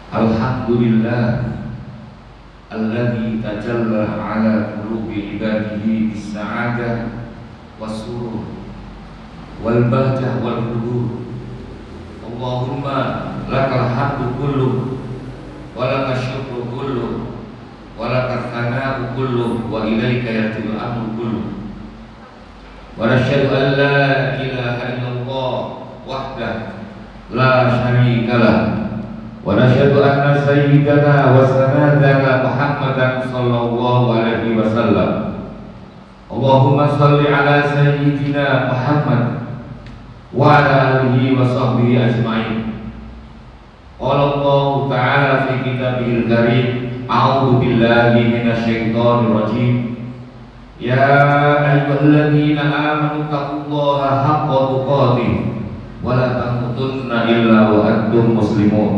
Alhamdulillah alladzi tajalla ala qulubi ibadihi bis-sa'adah was-surur wal bahjah wal hurur. Allahumma lakal hamdu kulluh wa lakal syukru kulluh wa lakal thana'u kulluh wa ilaika yarji'ul amru kulluh. Wa nasyhadu an la ilaha illallah wahdahu la syarika lah. Wa nashhadu anna sayyidana wa sanadana Muhammadan sallallahu alaihi wasallam. Allahumma shalli ala sayyidina Muhammad wa ala alihi wa sahbihi ajma'in. Qala Allah ta'ala fi kitabihil karim, a'udzu billahi minasyaitonir rajim. Ya ayyuhalladzina amanu taqullaha haqqa tuqatih wa la tamutunna illa wa antum muslimun.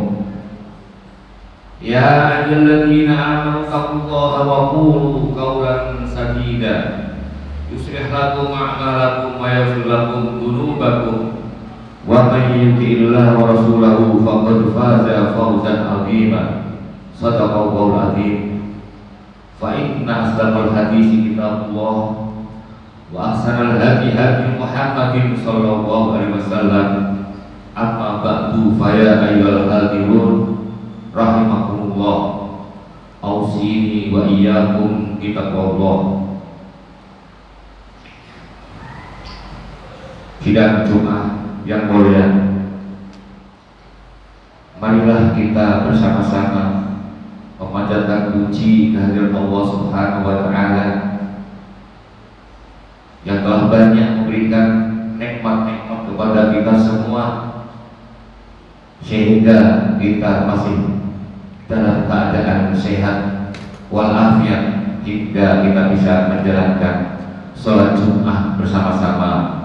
Ya ayyuhalladzina amanu taqullaha wa qulu qawlan sadida yuslih lakum a'malakum wa yaghfir lakum dhunubakum wa may yuti'illaha wa rasulahu faqad faza fawzan 'azima. Shadaqallahul 'azim. Fa inna asdaqal hadits kitabullah wa ahsanal hadi hadi Muhammadin sallallahu alaihi wasallam. Amma ba'du fa ya ayyuhal hadirun rahimakumullah, ausini wa iyyakum bitaqwallah. Sidang Jumat yang mulia, marilah kita bersama-sama memanjatkan puji kehadirat Allah Subhanahu wa taala yang telah banyak memberikan nikmat-nikmat kepada kita semua sehingga kita masih dalam keadaan sehat walafiat hingga kita bisa menjalankan sholat Jumat bersama-sama.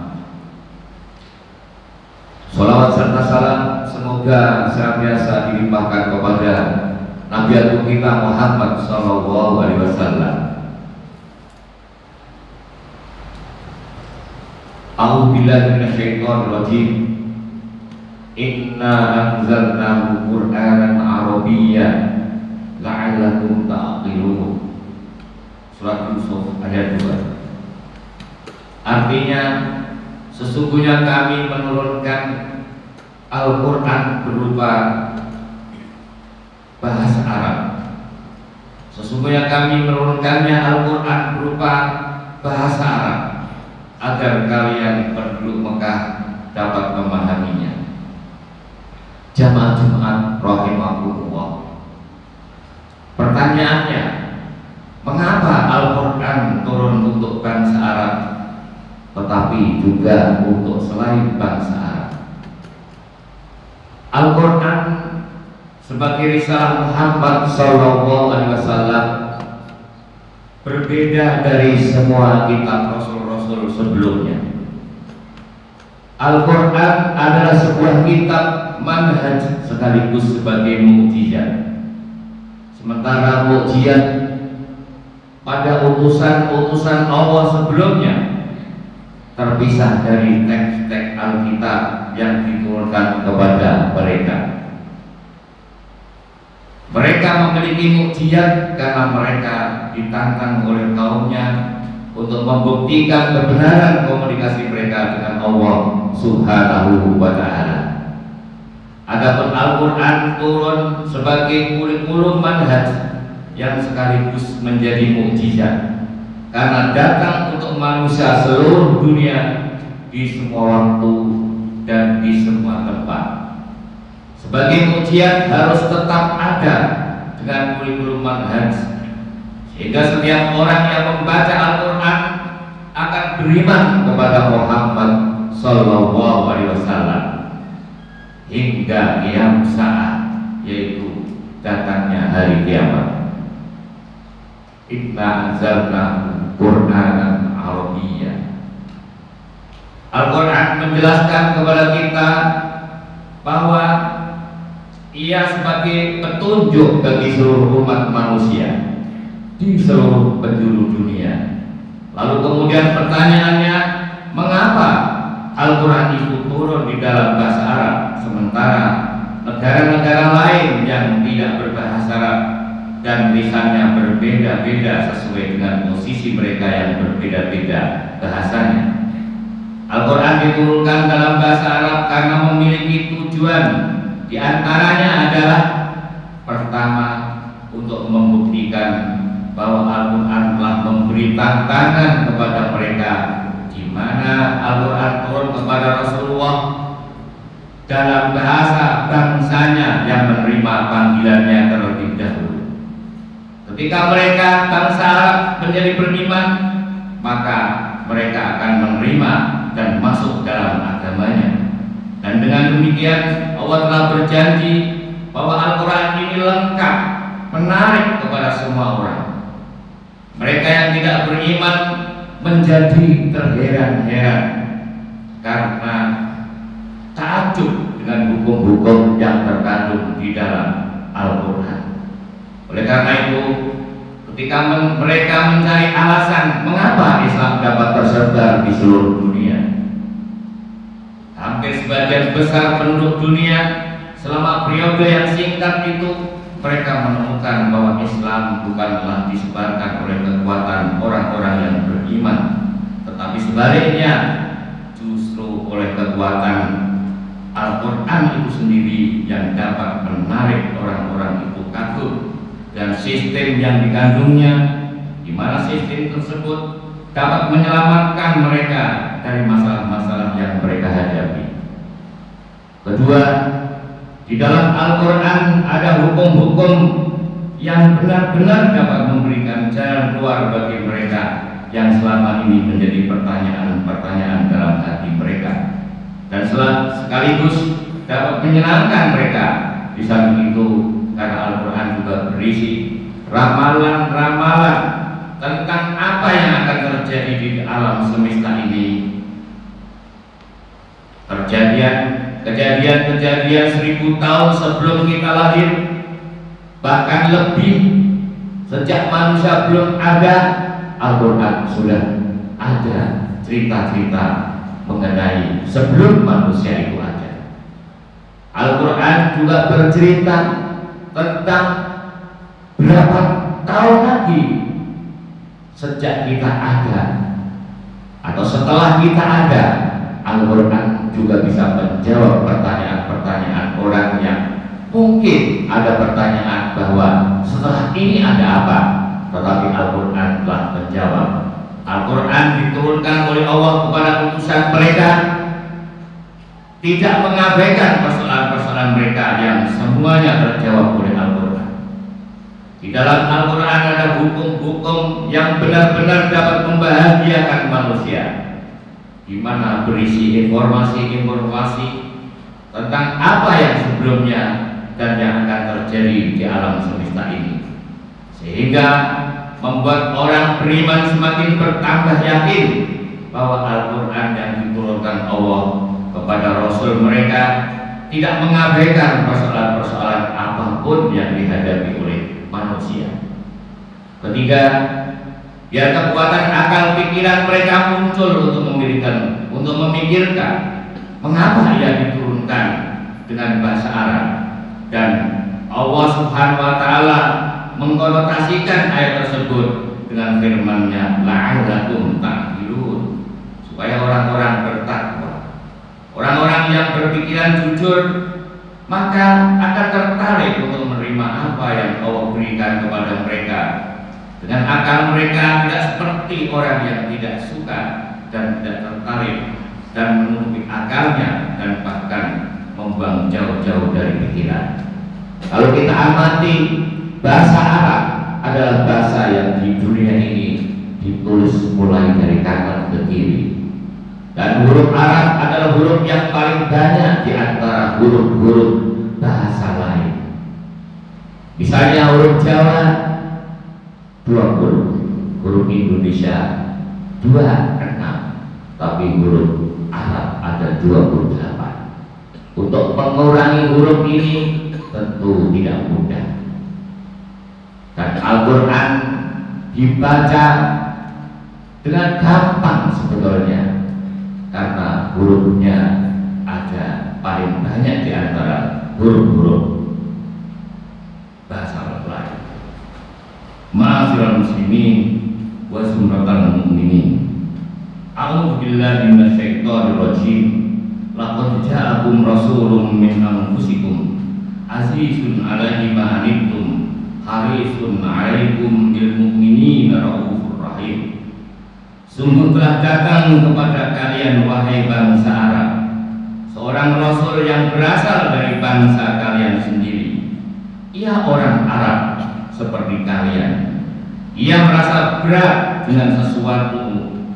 Sholawat serta salam semoga senantiasa dilimpahkan kepada Nabi Agung kita Muhammad sallallahu alaihi wasallam. A'udzu billahi minasyaitonir rajim. Inna anzalnahu Qur'anan Arabiyyan la'allakum ta'qilun. Surat Yusuf ayat 2. Artinya, sesungguhnya kami menurunkan Al-Qur'an berupa bahasa Arab. Sesungguhnya kami menurunkannya Al-Qur'an berupa bahasa Arab agar kalian penduduk Mekah dapat memahaminya. Jamaah Jumat rahimakumullah. Pertanyaannya, mengapa Al-Qur'an turun untuk bangsa Arab tetapi juga untuk selain bangsa Arab? Al-Qur'an sebagai risalah Muhammad sallallahu alaihi wasallam berbeda dari semua kitab rasul-rasul sebelumnya. Al-Qur'an adalah sebuah kitab manhaj sekaligus sebagai mukjizat. Sementara mukjizat pada utusan-utusan Allah sebelumnya terpisah dari teks-teks Alkitab yang diturunkan kepada mereka. Mereka memiliki mukjizat karena mereka ditantang oleh kaumnya untuk membuktikan kebenaran komunikasi mereka dengan Allah Subhanahu wa ta'ala. Adapun Al-Qur'an turun sebagai kurikulum manhaj yang sekaligus menjadi mukjizat karena datang untuk manusia seluruh dunia di semua waktu dan di semua tempat. Sebagai mukjizat harus tetap ada dengan kurikulum manhaj, sehingga setiap orang yang membaca Al-Qur'an akan beriman kepada Muhammad sallallahu alaihi wasallam hingga kiamat saat, yaitu datangnya hari kiamat. Inna anzalna Qur'anan Arabiyyan. Al-Qur'an menjelaskan kepada kita bahwa ia sebagai petunjuk bagi seluruh umat manusia di seluruh penjuru dunia. Lalu kemudian pertanyaannya, mengapa Al-Qur'an itu turun di dalam bahasa Arab sementara negara-negara lain yang tidak berbahasa Arab dan lisannya berbeda-beda sesuai dengan posisi mereka yang berbeda-beda bahasanya. Al-Quran diturunkan dalam bahasa Arab karena memiliki tujuan. Di antaranya adalah pertama, untuk membuktikan bahwa Al-Quran telah memberi tantangan kepada mereka, di mana Al-Quran turun kepada Rasulullah dalam bahasa bangsanya yang menerima panggilannya terlebih dahulu. Ketika mereka bangsa Arab menjadi beriman, maka mereka akan menerima dan masuk dalam agamanya. Dan dengan demikian Allah telah berjanji bahwa Al-Quran ini lengkap, menarik kepada semua orang. Mereka yang tidak beriman menjadi terheran-heran karena takjub dengan hukum-hukum yang terkandung di dalam Al-Quran. Oleh karena itu, ketika mereka mencari alasan mengapa Islam dapat tersebar di seluruh dunia, hampir sebagian besar penduduk dunia selama periode yang singkat itu, mereka menemukan bahwa Islam bukanlah disebarkan oleh kekuatan orang-orang yang beriman, tetapi sebaliknya justru oleh kekuatan Al-Quran itu sendiri yang dapat menarik orang-orang itu kagum, dan sistem yang dikandungnya, di mana sistem tersebut dapat menyelamatkan mereka dari masalah-masalah yang mereka hadapi. Kedua, di dalam Al-Quran ada hukum-hukum yang benar-benar dapat memberikan jalan keluar bagi mereka yang selama ini menjadi pertanyaan-pertanyaan dalam hati mereka, dan sekaligus dapat menyenangkan mereka. Di samping itu, karena Al-Quran juga berisi ramalan-ramalan tentang apa yang akan terjadi di alam semesta ini. Kejadian-kejadian 1000 tahun sebelum kita lahir, bahkan lebih, sejak manusia belum ada, Al-Quran sudah ada cerita-cerita mengenai sebelum manusia itu ada. Al-Quran juga bercerita tentang berapa tahun lagi sejak kita ada atau setelah kita ada. Al-Quran juga bisa menjawab pertanyaan-pertanyaan orang yang mungkin ada pertanyaan bahwa setelah ini ada apa, tetapi Al-Quran telah menjawab. Al-Quran diturunkan oleh Allah kepada utusan mereka, tidak mengabaikan persoalan-persoalan mereka yang semuanya terjawab oleh Al-Quran. Di dalam Al-Quran ada hukum-hukum yang benar-benar dapat membahagiakan manusia, di mana berisi informasi-informasi tentang apa yang sebelumnya dan yang akan terjadi di alam semesta ini, sehingga membuat orang beriman semakin bertambah yakin bahwa Al-Quran yang diturunkan Allah kepada Rasul mereka tidak mengabaikan persoalan-persoalan apapun yang dihadapi oleh manusia. Ketiga, biar kekuatan akal pikiran mereka muncul untuk memikirkan mengapa ia diturunkan dengan bahasa Arab, dan Allah Subhanahu wa Ta'ala mengkonotasikan ayat tersebut dengan firman-Nya, la'allakum ta'qilun, supaya orang-orang bertakwa, orang-orang yang berpikiran jujur, maka akan tertarik untuk menerima apa yang Allah berikan kepada mereka. Dengan akal mereka tidak seperti orang yang tidak suka dan tidak tertarik dan menutupi akalnya dan bahkan membuang jauh-jauh dari pikiran. Kalau kita amati, bahasa Arab adalah bahasa yang di dunia ini ditulis mulai dari kanan ke kiri, dan huruf Arab adalah huruf yang paling banyak di antara huruf-huruf bahasa lain. Misalnya huruf Jawa 20, huruf Indonesia 26, tapi huruf Arab ada 28. Untuk mengurangi huruf ini tentu tidak mudah, dan Al-Quran dibaca dengan gampang sebetulnya, karena hurufnya ada paling banyak di antara huruf-huruf bahasa Arab lain. Ma'asyiral muslimin wa sumratal mu'minin. A'udzu billahi minasyaitonir rajim. Laqad ja'akum rasulun min anfusikum azizun 'alaihi ma anittum harisun 'alaikum bil mu'minina raufur rahim. Sungguh telah datang kepada kalian wahai bangsa Arab seorang rasul yang berasal dari bangsa kalian sendiri. Ia orang Arab seperti kalian. Ia merasa berat dengan sesuatu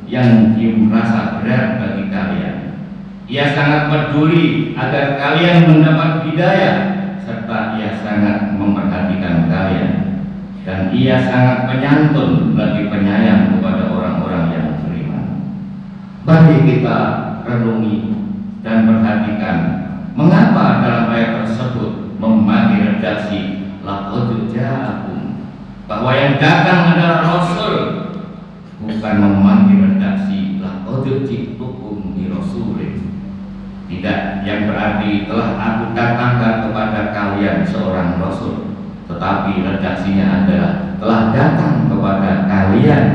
yang dia merasa berat bagi kalian. Ia sangat peduli agar kalian mendapat hidayah, serta ia sangat memperhatikan kalian. Dan ia sangat penyantun lagi penyayang kepada orang-orang yang beriman. Mari kita renungi dan perhatikan mengapa dalam ayat tersebut memakai redaksi laqad ja'akum, bahwa yang datang adalah rasul, bukan memakai redaksi laqad ji'tukum bi rasulin. Tidak, yang berarti telah aku datangkan kepada kalian seorang rasul, tetapi redaksinya adalah telah datang kepada kalian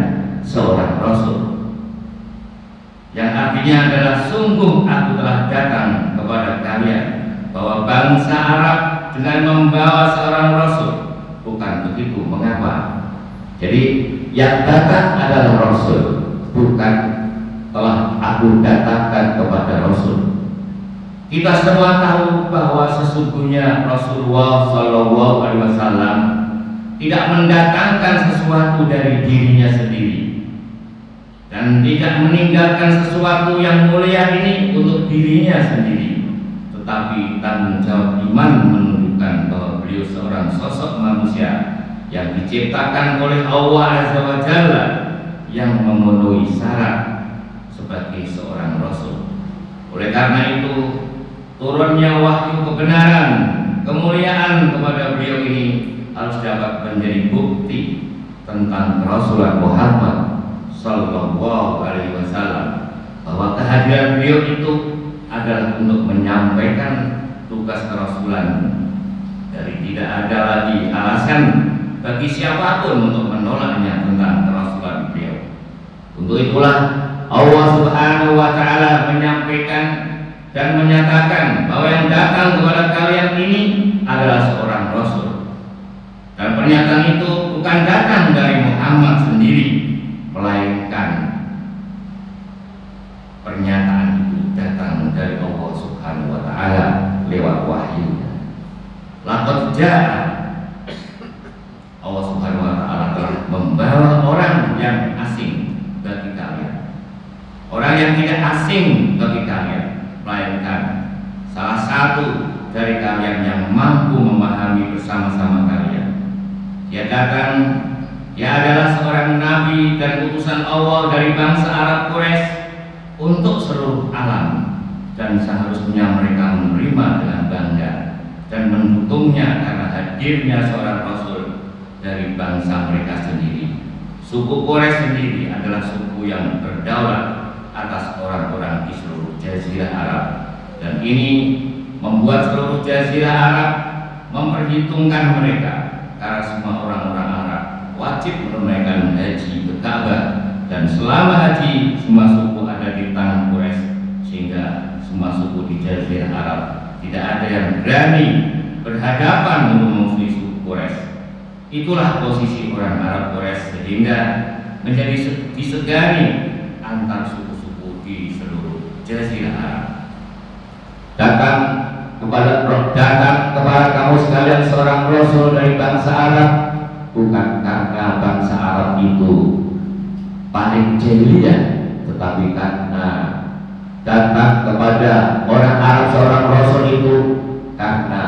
seorang rasul, yang artinya adalah sungguh aku telah datang kepada kalian. Bahwa bangsa Arab dengan membawa seorang rasul, bukan begitu. Mengapa? Jadi yang datang adalah rasul, bukan telah aku datangkan kepada rasul. Kita semua tahu bahwa sesungguhnya Rasulullah SAW tidak mendatangkan sesuatu dari dirinya sendiri dan tidak meninggalkan sesuatu yang mulia ini untuk dirinya sendiri, tetapi tanggung jawab iman menunjukkan bahwa beliau seorang sosok manusia yang diciptakan oleh Allah Azza wa Jalla, yang memenuhi syarat sebagai seorang rasul. Oleh karena itu, turunnya wahyu kebenaran, kemuliaan kepada beliau ini harus dapat menjadi bukti tentang Rasulullah Muhammad Sallallahu Alaihi Wasallam, bahwa kehadiran beliau itu adalah untuk menyampaikan tugas kerasulan. Dari tidak ada lagi alasan bagi siapapun untuk menolaknya tentang kerasulan beliau. Untuk itulah Allah Subhanahu wa Ta'ala menyampaikan dan menyatakan bahwa yang datang kepada kalian ini adalah seorang rasul. Dan pernyataan itu bukan datang dari Muhammad sendiri, melainkan pernyataan itu datang dari Allah Subhanahu wa Ta'ala lewat wahyu. Laqad ja'a, Allah Subhanahu wa Ta'ala telah membawa orang yang asing bagi kalian, orang yang tidak asing bagi kalian, melainkan salah satu dari kalian yang mampu memahami bersama-sama kalian. Dia datang, dia adalah seorang nabi dan utusan Allah dari bangsa Arab Quraisy untuk seluruh alam, dan seharusnya mereka menerima dengan bangga dan mendukungnya karena hadirnya seorang rasul dari bangsa mereka sendiri. Suku Quraisy sendiri adalah suku yang berdaulat atas orang-orang di seluruh Jazirah Arab, dan ini membuat seluruh Jazirah Arab memperhitungkan mereka, karena semua orang-orang Arab wajib menunaikan haji ke Ka'bah, dan selama haji semua suku ada di tangan Quraisy, sehingga semua suku di Jazirah Arab tidak ada yang berani berhadapan untuk memusuhi suku Quraisy. Itulah posisi orang Arab Quraisy, sehingga menjadi disegani antar suku-suku di seluruh Jazirah Arab. Datang kepada kamu sekalian seorang rasul dari bangsa Arab, bukan karena bangsa Arab itu paling jahiliyah, tetapi karena datang kepada orang Arab seorang rasul itu karena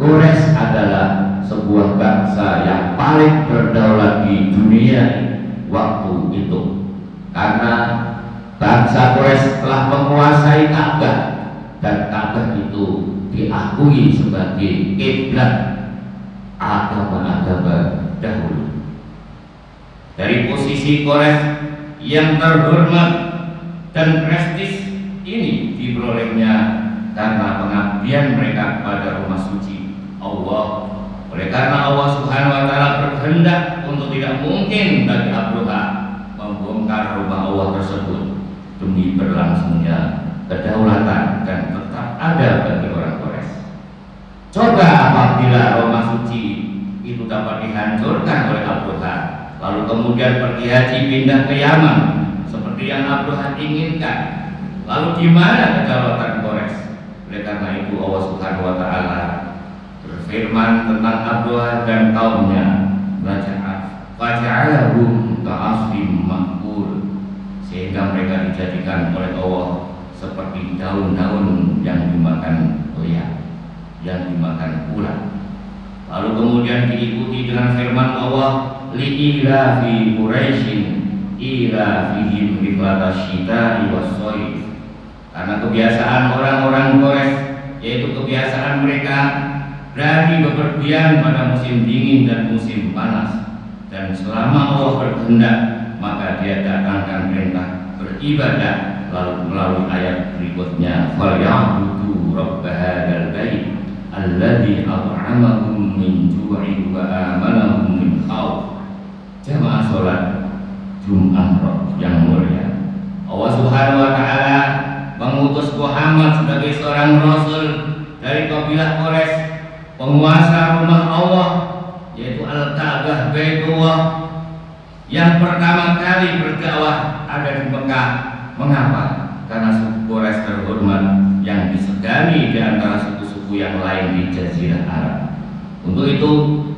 Quraisy adalah sebuah bangsa yang paling berdaulat di dunia waktu itu, karena bangsa Quraisy telah menguasai Ka'bah, dan Ka'bah itu diakui sebagai kiblat agama-agama dahulu. Dari posisi Quraisy yang terhormat dan prestis ini diperolehnya karena pengabdian pengabdian mereka kepada rumah suci Allah. Oleh karena Allah Subhanahu wa taala berkehendak untuk tidak mungkin bagi Abroha membongkar rumah Allah tersebut demi berlangsungnya kedaulatan dan tetap ada bagi orang Quraisy. Coba apabila rumah suci itu dapat dihancurkan oleh Abroha, lalu kemudian pergi haji pindah ke Yaman seperti yang Abroha inginkan, lalu di mana kedaulatan Quraisy? Oleh karena itu Allah Subhanahu wa taala berfirman tentang Abroha dan kaumnya, faja'alahum ka'asfin ma'kul, sehingga mereka dijadikan oleh Allah seperti daun-daun yang dimakan liar, yang dimakan ulat. Lalu kemudian diikuti dengan firman Allah, li'ilafi Quraisyin ilafihim rihlatash syita'i was-shayf. Karena kebiasaan orang-orang Quraisy, yaitu kebiasaan mereka berani bepergian pada musim dingin dan musim panas, dan selama Allah berkehendak maka Dia datangkan perintah beribadah. Lalu melalui ayat berikutnya, falyabudu rabb hadzal bait alladzi at'amahum min ju'in wa amanahum min khauf. Jamaah salat Jumat yang mulia, Allah Subhanahu wa taala mengutus Muhammad sebagai seorang rasul dari kabilah Quraisy, penguasa rumah Allah, yaitu Al-Ka'bah Baitullah, yang pertama kali berdakwah ada di Mekah. Mengapa? Karena suku Quraisy terhormat yang disegani di antara suku-suku yang lain di Jazirah Arab. Untuk itu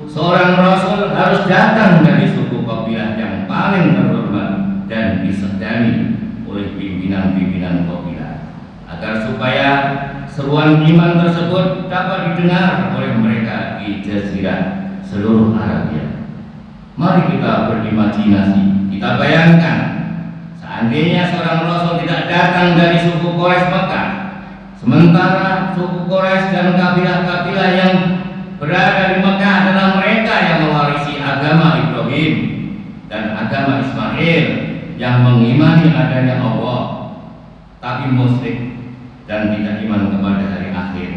seorang rasul harus datang dari suku kabilah yang paling terhormat dan disegani oleh pimpinan-pimpinan kabilah, agar supaya seruan iman tersebut dapat didengar oleh mereka di Jazirah seluruh Arabia. Mari kita berimajinasi, kita bayangkan seandainya seorang rasul tidak datang dari suku Quraisy Mekah, sementara suku Quraisy dan kabilah-kabilah yang berada di Mekah adalah mereka yang mewarisi agama Ibrahim dan agama Ismail, yang mengimani adanya Allah tapi musyrik dan tidak iman kepada hari akhir.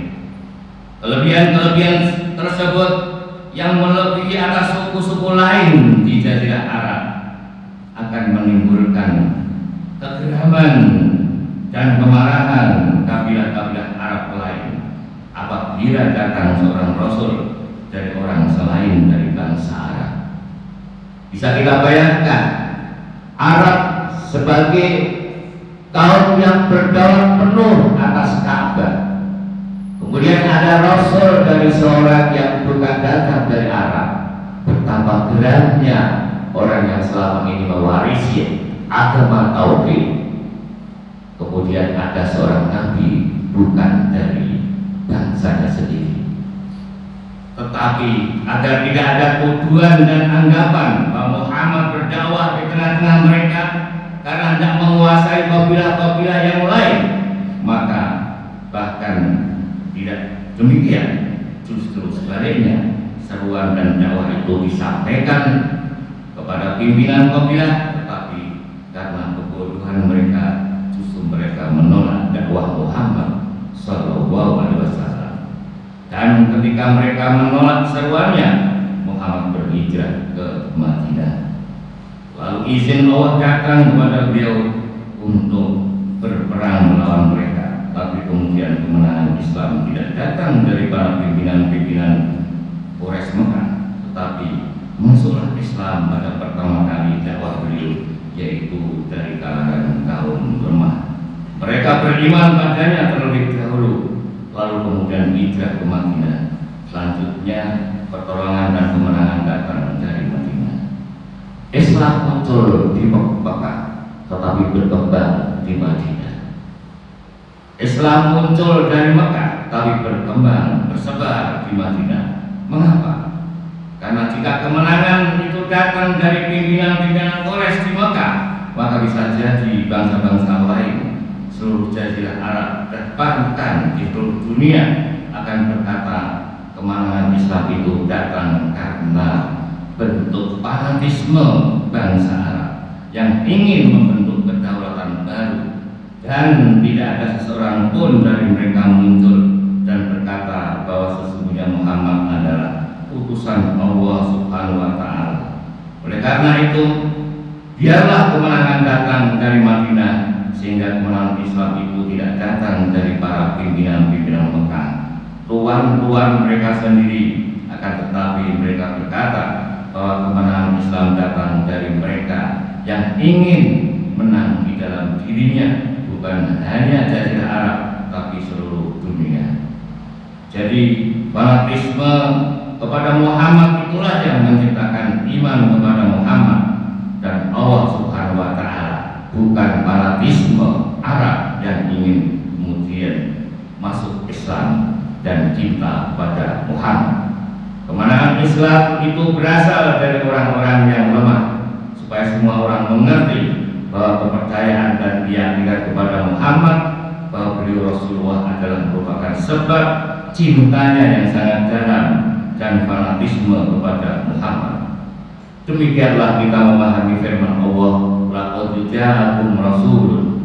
Kelebihan-kelebihan tersebut yang melebihi atas suku-suku lain di Jazirah Arab akan menimbulkan kegeraman dan kemarahan kabilah-kabilah Arab lain apabila datang seorang rasul dari orang selain dari bangsa Arab. Bisa kita bayangkan, Arab sebagai kaum yang berdaulat penuh atas Ka'bah, kemudian ada rasul dari seorang yang bukan datang dari Arab. Betapa geramnya orang yang selama ini mewarisi agama tauhid, kemudian ada seorang nabi bukan dari bangsanya sendiri. Tetapi agar tidak ada tuduhan dan anggapan bahwa Muhammad berdakwah di tengah-tengah mereka karena hendak menguasai kabilah-kabilah yang lain, maka bahkan tidak demikian. Justru sebaliknya, seruan dan dakwah itu disampaikan kepada pimpinan kabilah, tetapi karena kebodohan mereka, justru mereka menolak dakwah Muhammad Sallallahu Alaihi Wasallam. Dan ketika mereka menolak seruannya, Muhammad berhijrah ke Madinah. Lalu izin Allah datang kepada beliau untuk berperang melawan mereka. Tapi kemudian kemenangan Islam tidak datang dari para pimpinan-pimpinan Quraisy Mekah, tetapi masuklah Islam pada pertama kali dakwah beliau, yaitu dari kalangan kaum lemah. Mereka beriman padanya terlebih dahulu, lalu kemudian hijrah ke Madinah. Selanjutnya pertolongan dan kemenangan datang dari Madinah. Islam muncul di Mekah, tetapi berkembang di Madinah. Islam muncul dari Mekah, tapi berkembang, bersebar di Madinah. Mengapa? Karena jika kemenangan itu datang dari pimpinan-pimpinan Quraisy di Mekah, maka bisa jadi bangsa-bangsa lain, seluruh Jazirah Arab dan bahkan di seluruh dunia akan berkata kemenangan Islam itu datang karena bentuk fanatisme bangsa Arab yang ingin membentuk kedaulatan baru, dan tidak ada seseorang pun dari mereka muncul dan utusan Allah Subhanahu wa Ta'ala. Oleh karena itu, biarlah kemenangan datang dari Madinah, sehingga kemenangan Islam itu tidak datang dari para pimpinan-pimpinan Mekah. Tuan-tuan mereka sendiri, akan tetapi mereka berkata bahwa kemenangan Islam datang dari mereka yang ingin menang di dalam dirinya, bukan hanya Jazirah Arab tapi seluruh dunia. Jadi fanatisme kepada Muhammad itulah yang menciptakan iman kepada Muhammad dan Allah Subhanahu wa Ta'ala, bukan fanatisme Arab yang ingin kemudian masuk Islam dan cinta pada Muhammad. Kemenangan Islam itu berasal dari orang-orang yang lemah, supaya semua orang mengerti bahwa kepercayaan dan keyakinan kepada Muhammad, bahwa beliau Rasulullah adalah merupakan sebab cintanya yang sangat dalam dan fanatisme kepada Muhammad. Demikianlah kita memahami firman Allah, laqad ja'akum rasulun.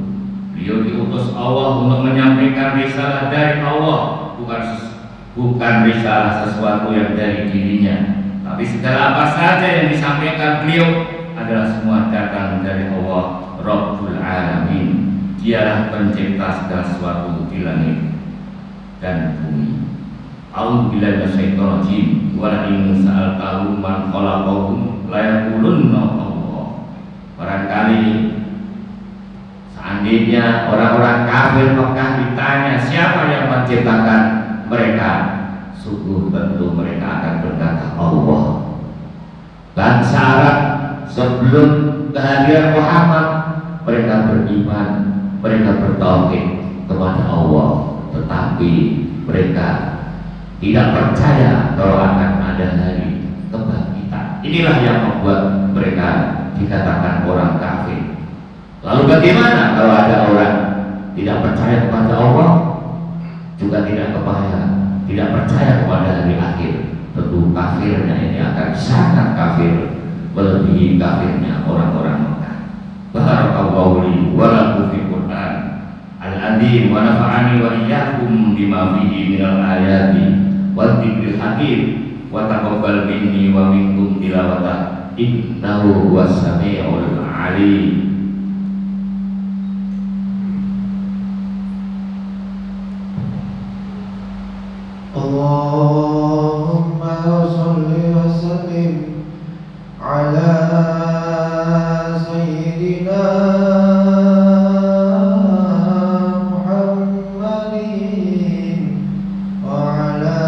Beliau diutus Allah untuk menyampaikan risalah dari Allah, bukan risalah sesuatu yang dari dirinya, tapi segala apa saja yang disampaikan beliau adalah semua datang dari Allah Rabbul Alamin. Dialah pencipta segala sesuatu di langit dan bumi. A'udzubillahi minasyaitonir rajim. Wa la in sa'altahum man khalaqahum la yaqulunna Allah. Barangkali seandainya orang-orang kafir Mekah ditanya siapa yang menciptakan mereka, sungguh tentu mereka akan berkata Allah. Bangsa Arab sebelum kehadiran Muhammad, mereka beriman, mereka bertauhid kepada Allah, tetapi mereka tidak percaya bahwa akan ada hari kebangkitan. Inilah yang membuat mereka dikatakan orang kafir. Lalu bagaimana kalau ada orang tidak percaya kepada Allah, juga tidak percaya kepada hari akhir? Tentu kafirnya ini akan sangat kafir, melebihi kafirnya orang-orang Mekah. Barakallahu li wa lakum fil Qur'an al-azim wa nafa'ani wa iyyakum bima fihi minal ayati wa dzikril hakim wa taqabbal minni wa minkum tilawata innahu huwas samiul alim. Allahumma sholli wa sallim ala sayyidina Muhammadin wa ala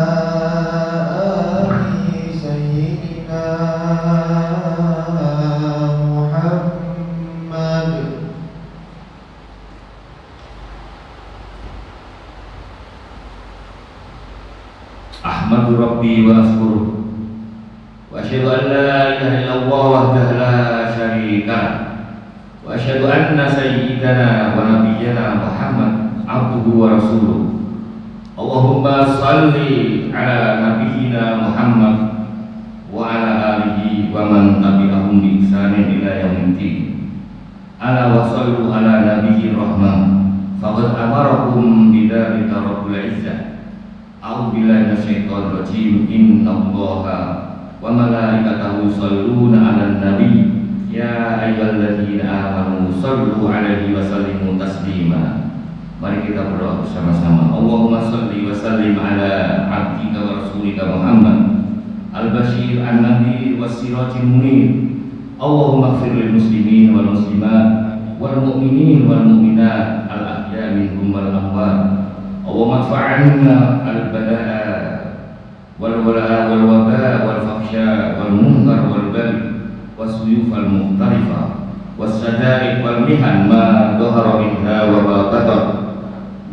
ali sayyidina Muhammad. Ahmadu Rabbi wa askuruh wa asyhadu an la ilaha illallah wahdahu la syarika wa asyhadu anna sayyidana wa nabiyyana Muhammad abduhu wa rasuluh. Allahumma salli ala nabiyyina Muhammad wa ala alihi wa man tabi'ahum bi ihsanin ila yaumiddin. Ala wa sallu ala nabiyyi rahmah faqad amarakum bidzalika rabbul izzah. A'udzubillahi minasyaitonir rajim. Innallaha wa malaikatahu yusholluna 'alan nabi ya ayyuhalladzina amanu shollu 'alaihi wa sallimu taslima. Mari kita berdoa bersama-sama. Allahumma shalli wa sallim ala 'abdika wa rasulika Muhammad al-basyir an-nadhir was-sirajil munir. Allahumma ighfir lil muslimin wal muslimat wal mu'minin wal mu'minat al-ahya minhum wal amwat. Allahumma adfa'anna al-bala'a wal-wala'a wal-waba'a wal-fakhsha wal-munkar wal-baghi was-suyuf al-muhtarifa was-sada'id wal-mihan ma dhahara minha wa ma batan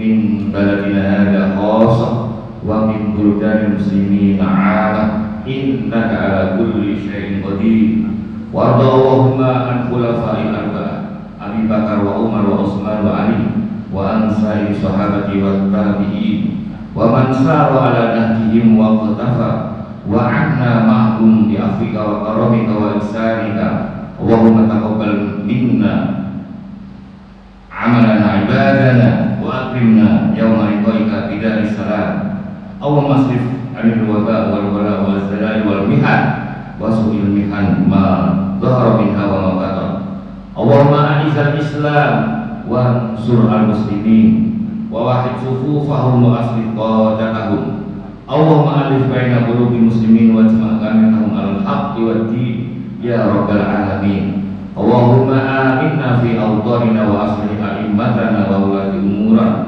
min baladina hadha khassa wa min buldanil muslimin 'amah innaka 'ala kulli syai'in qadir. Wa Allahumma an khulafa'il arba'ah Abi Bakar wa Umar wa Utsman wa Ali wa ansari sahabati wa tabi'in wa man sara ala nahjihim wa qatafa wa anna ma'hum bi afika wa karamika wa ihsanika. Allahumma taqabbal minna amalana ibadana wa akrimna yawma liqa'ika bidaris salam. Allahumma asrif anil waba wal wala wal zalal wal Islam wansur al-muslimin wa wahid sufufahum wa aslih qadatahum. Allahumma alif baina qulubil muslimin wa jama'na minhum al-haqqi wad-din ya rabbal alamin. Allahumma aminna fi awtanina wa aslih a'immatana wa ulati umurana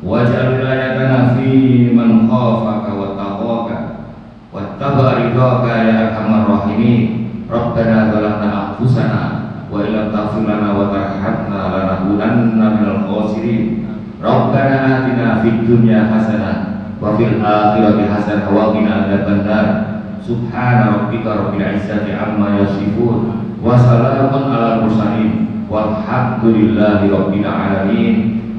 waj'al wilayatana fi man khafaka wa taqaka wattaba ridhaka ya arhamar rahimin. Rabbana zalamna anfusana wa illam taghfir lana wa tarhamna lanakunanna minal khasirin. Rabbana atina fid dunya hasanah wa fil akhirati hasanah wa qina adzabannar. Subhana rabbika rabbil izzati amma yasifun wa salamun alal mursalin walhamdulillahi rabbil alamin.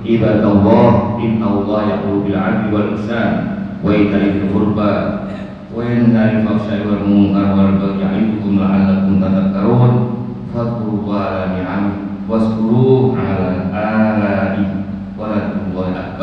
Ibadallah, innallaha ya'muru bil 'adli wal ihsan wa ita'i dzil qurba wa yanha 'anil fahsya'i wal munkar wal baghi ya'idukum la'allakum tadhakkarun. Fadhkurullaha ala ni'amihi wazkuruhu ala ala'i wa la